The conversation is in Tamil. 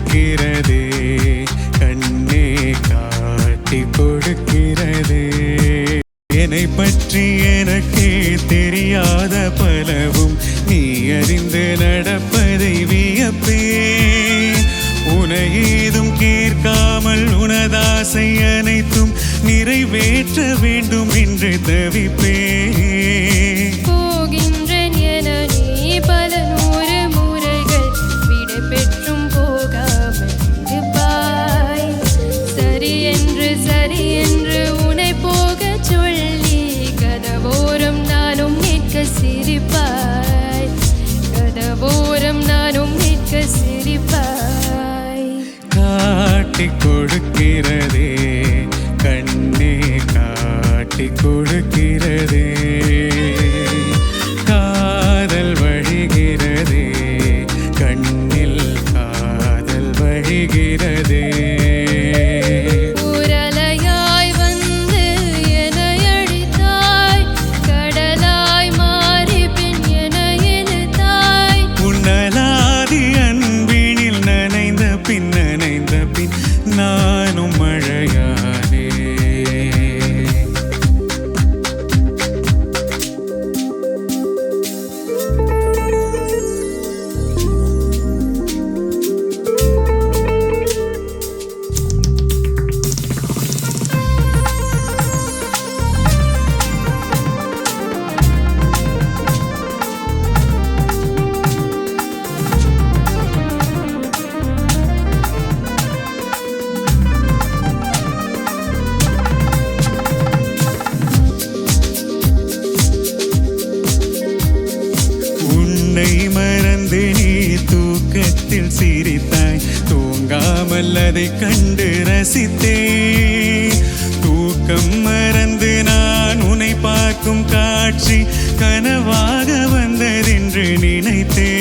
கொடுக்கிறதே, கண்ணே காட்டி கொடுக்கிறதே. என்னை பற்றி எனக்கே தெரியாத பலவும் நீ அறிந்து நடப்பதை வியப்பே. உனை ஏதும் கேட்காமல் உனதாசை அனைத்தும் நிறைவேற்ற வேண்டும் என்று தவிப்பே. போகின்றேன் என நீ பல 100 முறைகள் விடை பெற்றும் போகாமல் இருப்பாய். சரி என்று உன்னை போக சொல்லி கதவோரம் நானும் நிற்க சிரிப்பாய். கதவோரம் நானும் நிற்க சிரிப்பாய். காட்டி கொடுக்கிறதே, கண்ணே காட்டி கொடுக்கிறதே. காதல் வழிகிறதே, கண்ணில் காதல் வழிகிறதே. ஊரலையாய் வந்து என்னை அடித்தாய், கடலாய் மாறி பின் என்னை இழுத்தாய். உன்னலாதி அன்பினில் நனைந்த பின் நானும் மழையானே. உன்னை மறந்து நீ தூக்கத்தில் சிரித்தாய், தூங்காமல் அதை கண்டு ரசித்தே. தூக்கம் மறந்து நான் உன்னை பார்க்கும் காட்சி கனவாக வந்ததென்று நினைத்தே.